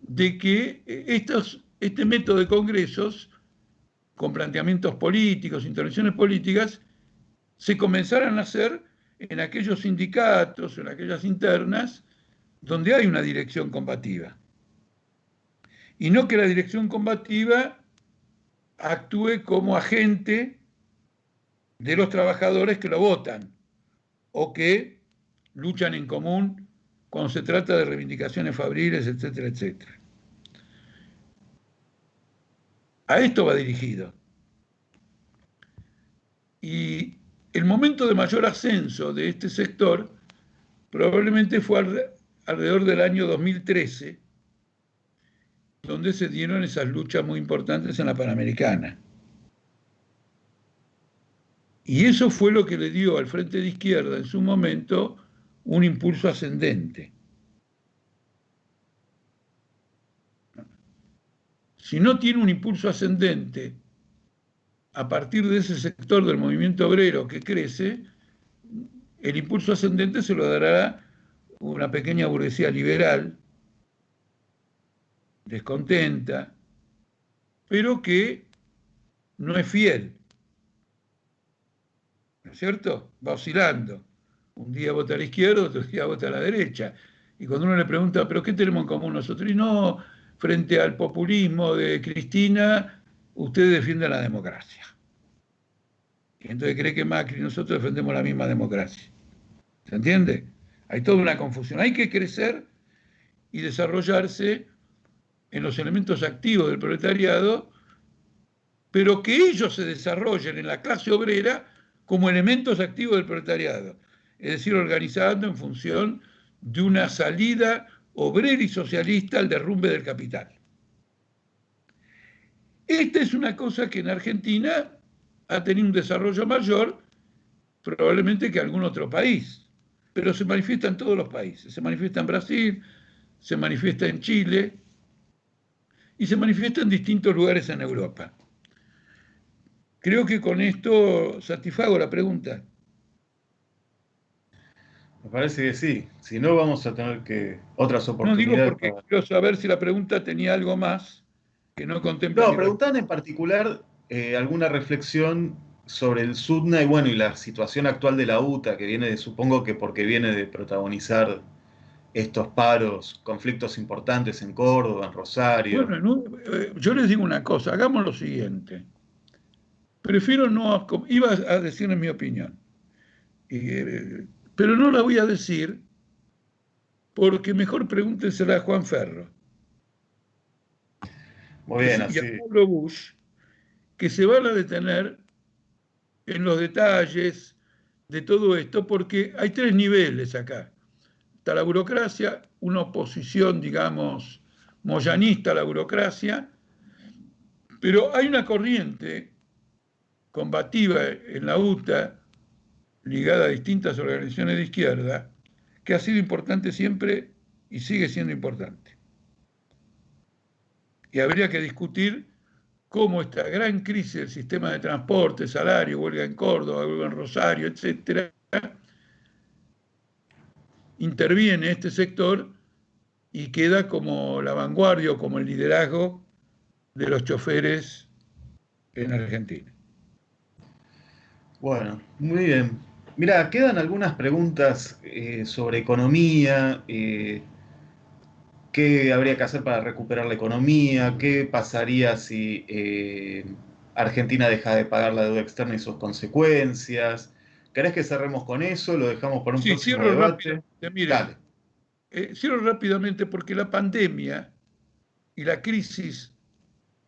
de que este método de congresos, con planteamientos políticos, intervenciones políticas, se comenzaran a hacer en aquellos sindicatos, en aquellas internas, donde hay una dirección combativa. Y no que la dirección combativa actúe como agente de los trabajadores que lo votan o que luchan en común cuando se trata de reivindicaciones fabriles, etcétera, etcétera. A esto va dirigido. Y el momento de mayor ascenso de este sector probablemente fue alrededor del año 2013, donde se dieron esas luchas muy importantes en la Panamericana. Y eso fue lo que le dio al Frente de Izquierda en su momento un impulso ascendente. Si no tiene un impulso ascendente a partir de ese sector del movimiento obrero que crece, el impulso ascendente se lo dará una pequeña burguesía liberal, descontenta, pero que no es fiel, ¿no es cierto? Va oscilando. Un día vota a la izquierda, otro día vota a la derecha. Y cuando uno le pregunta, ¿pero qué tenemos en común nosotros? Y no, frente al populismo de Cristina, usted defiende la democracia. Y entonces cree que Macri y nosotros defendemos la misma democracia. ¿Se entiende? Hay toda una confusión. Hay que crecer y desarrollarse en los elementos activos del proletariado, pero que ellos se desarrollen en la clase obrera como elementos activos del proletariado, es decir, organizando en función de una salida obrera y socialista al derrumbe del capital. Esta es una cosa que en Argentina ha tenido un desarrollo mayor probablemente que algún otro país, pero se manifiesta en todos los países. Se manifiesta en Brasil, se manifiesta en Chile y se manifiesta en distintos lugares en Europa. Creo que con esto satisfago la pregunta. Me parece que sí. Si no, vamos a tener que otras oportunidades. No digo porque quiero saber si la pregunta tenía algo más que no contempla. No, preguntaban en particular alguna reflexión sobre el SUTNA y bueno, y la situación actual de la UTA, que viene de, supongo que porque viene de protagonizar estos paros, conflictos importantes en Córdoba, en Rosario. Bueno, yo les digo una cosa, hagamos lo siguiente. Prefiero no, iba a decir en mi opinión, pero no la voy a decir porque mejor pregúntensela a Juan Ferro. Muy bien, así. Y a Pablo Busch, que se van a detener en los detalles de todo esto, porque hay tres niveles acá. Está la burocracia, una oposición, digamos, moyanista a la burocracia, pero hay una corriente combativa en la UTA, ligada a distintas organizaciones de izquierda, que ha sido importante siempre y sigue siendo importante. Y habría que discutir cómo esta gran crisis del sistema de transporte, salario, huelga en Córdoba, huelga en Rosario, etcétera, interviene este sector y queda como la vanguardia o como el liderazgo de los choferes en Argentina. Bueno, muy bien. Mirá, quedan algunas preguntas sobre economía, qué habría que hacer para recuperar la economía, qué pasaría si Argentina deja de pagar la deuda externa y sus consecuencias. ¿Querés que cerremos con eso? ¿Lo dejamos para un Sí, próximo cierro debate? rápidamente. Miren, Dale. cierro rápidamente porque la pandemia y la crisis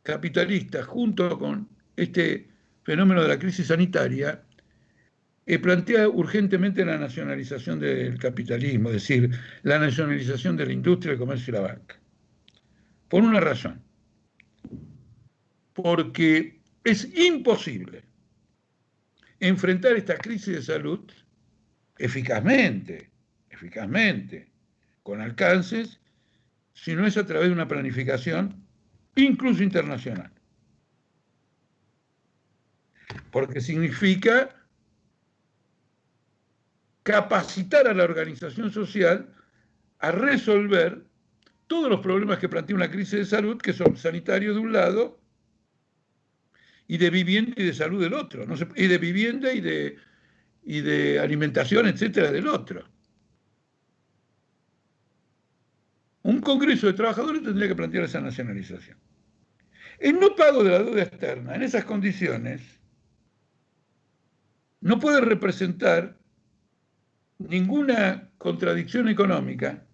capitalista, junto con este fenómeno de la crisis sanitaria, plantea urgentemente la nacionalización del capitalismo, es decir, la nacionalización de la industria, el comercio y la banca. Por una razón, porque es imposible enfrentar esta crisis de salud eficazmente, con alcances, si no es a través de una planificación, incluso internacional. Porque significa capacitar a la organización social a resolver todos los problemas que plantea una crisis de salud, que son sanitarios de un lado, y de vivienda y de salud del otro, no y de vivienda y de alimentación, etcétera, del otro. Un congreso de trabajadores tendría que plantear esa nacionalización. El no pago de la deuda externa en esas condiciones no puede representar ninguna contradicción económica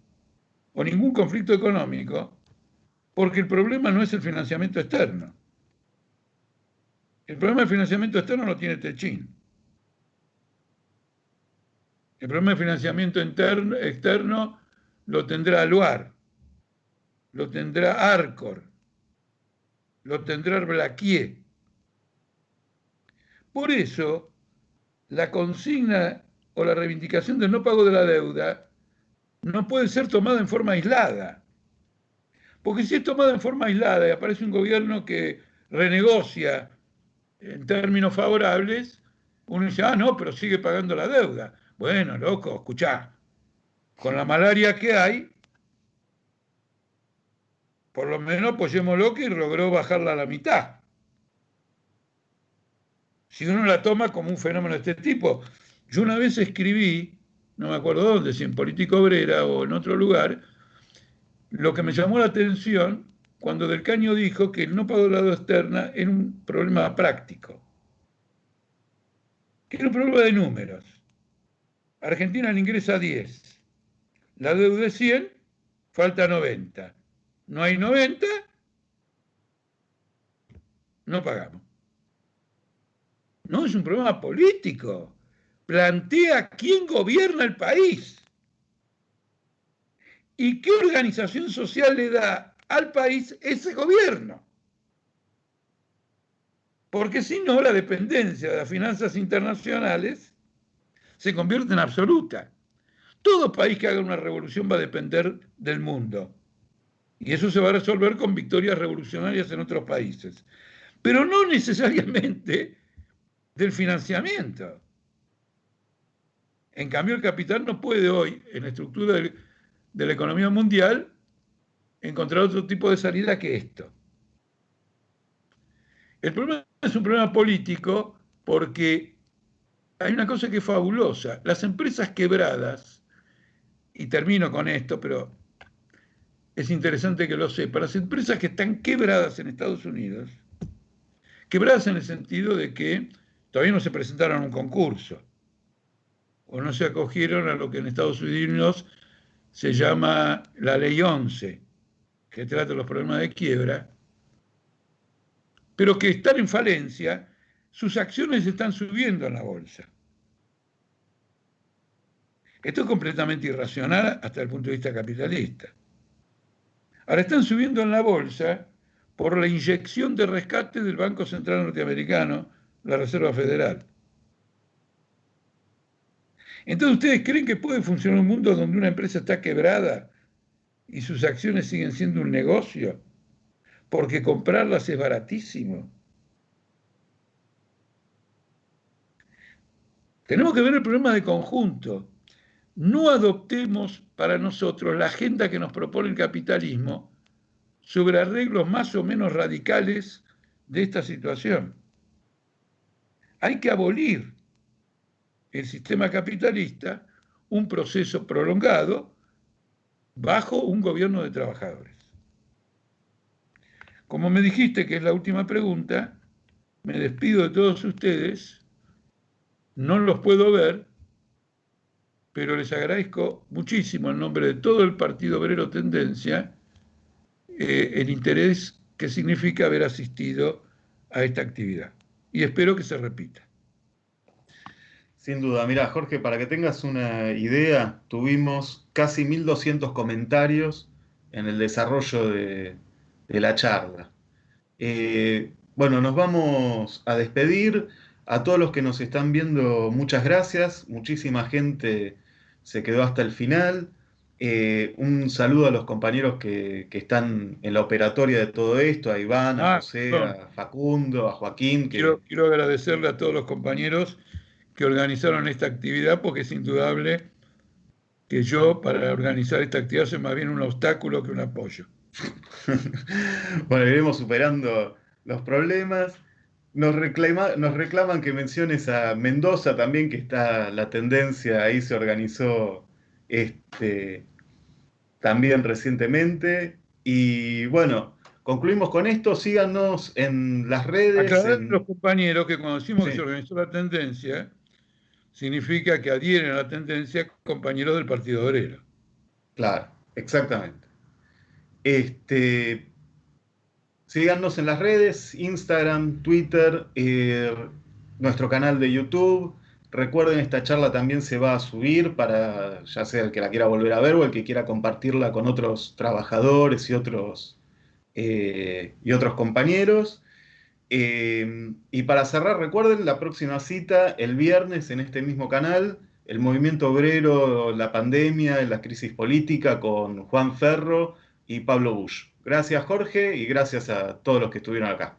o ningún conflicto económico, porque el problema no es el financiamiento externo. El problema del financiamiento externo lo tiene Techín. El problema del financiamiento externo lo tendrá Aluar, lo tendrá Arcor, lo tendrá Blaquier. Por eso, la consigna o la reivindicación del no pago de la deuda no puede ser tomada en forma aislada. Porque si es tomada en forma aislada y aparece un gobierno que renegocia en términos favorables, uno dice, no, pero sigue pagando la deuda. Bueno, loco, escuchá, con la malaria que hay, por lo menos apoyémoslo que logró bajarla a la mitad. Si uno la toma como un fenómeno de este tipo. Yo una vez escribí, no me acuerdo dónde, si en Política Obrera o en otro lugar, lo que me llamó la atención cuando Del Caño dijo que el no pago de la deuda externa era un problema práctico, que era un problema de números. Argentina le ingresa 10, la deuda es 100, falta 90. No hay 90, no pagamos. No, es un problema político. Plantea quién gobierna el país y qué organización social le da al país ese gobierno. Porque si no, la dependencia de las finanzas internacionales se convierte en absoluta. Todo país que haga una revolución va a depender del mundo. Y eso se va a resolver con victorias revolucionarias en otros países. Pero no necesariamente del financiamiento. En cambio, el capital no puede hoy, en la estructura de la economía mundial, encontrar otro tipo de salida que esto. El problema es un problema político porque hay una cosa que es fabulosa. Las empresas quebradas, y termino con esto, pero es interesante que lo sepa, las empresas que están quebradas en Estados Unidos, quebradas en el sentido de que todavía no se presentaron a un concurso, o no se acogieron a lo que en Estados Unidos se llama la Ley 11, que trata los problemas de quiebra, pero que están en falencia, sus acciones están subiendo en la bolsa. Esto es completamente irracional hasta el punto de vista capitalista. Ahora están subiendo en la bolsa por la inyección de rescate del Banco Central Norteamericano, la Reserva Federal. Entonces, ¿ustedes creen que puede funcionar un mundo donde una empresa está quebrada y sus acciones siguen siendo un negocio? Porque comprarlas es baratísimo. Tenemos que ver el problema de conjunto. No adoptemos para nosotros la agenda que nos propone el capitalismo sobre arreglos más o menos radicales de esta situación. Hay que abolir el sistema capitalista un proceso prolongado bajo un gobierno de trabajadores. Como me dijiste que es la última pregunta, me despido de todos ustedes, no los puedo ver, pero les agradezco muchísimo en nombre de todo el Partido Obrero Tendencia el interés que significa haber asistido a esta actividad. Y espero que se repita. Sin duda. Mira, Jorge, para que tengas una idea, tuvimos casi 1.200 comentarios en el desarrollo de la charla. Bueno, nos vamos a despedir. A todos los que nos están viendo, muchas gracias. Muchísima gente se quedó hasta el final. Un saludo a los compañeros que están en la operatoria de todo esto, a Iván, a José, a Facundo, a Joaquín. Quiero agradecerle a todos los compañeros que organizaron esta actividad, porque es indudable que yo para organizar esta actividad soy más bien un obstáculo que un apoyo. Bueno, iremos superando los problemas. Nos reclaman que menciones a Mendoza también, que está la tendencia, ahí se organizó también recientemente. Y bueno, concluimos con esto. Síganos en las redes. Aclarar a los compañeros que cuando decimos Sí. que se organizó la tendencia, significa que adhieren a la tendencia compañeros del Partido Obrero. Claro, exactamente. Síganos en las redes, Instagram, Twitter, nuestro canal de YouTube. Recuerden, esta charla también se va a subir para ya sea el que la quiera volver a ver o el que quiera compartirla con otros trabajadores y otros compañeros. Y para cerrar, recuerden la próxima cita el viernes en este mismo canal, el movimiento obrero, la pandemia, la crisis política con Juan Ferro y Pablo Busch. Gracias, Jorge, y gracias a todos los que estuvieron acá.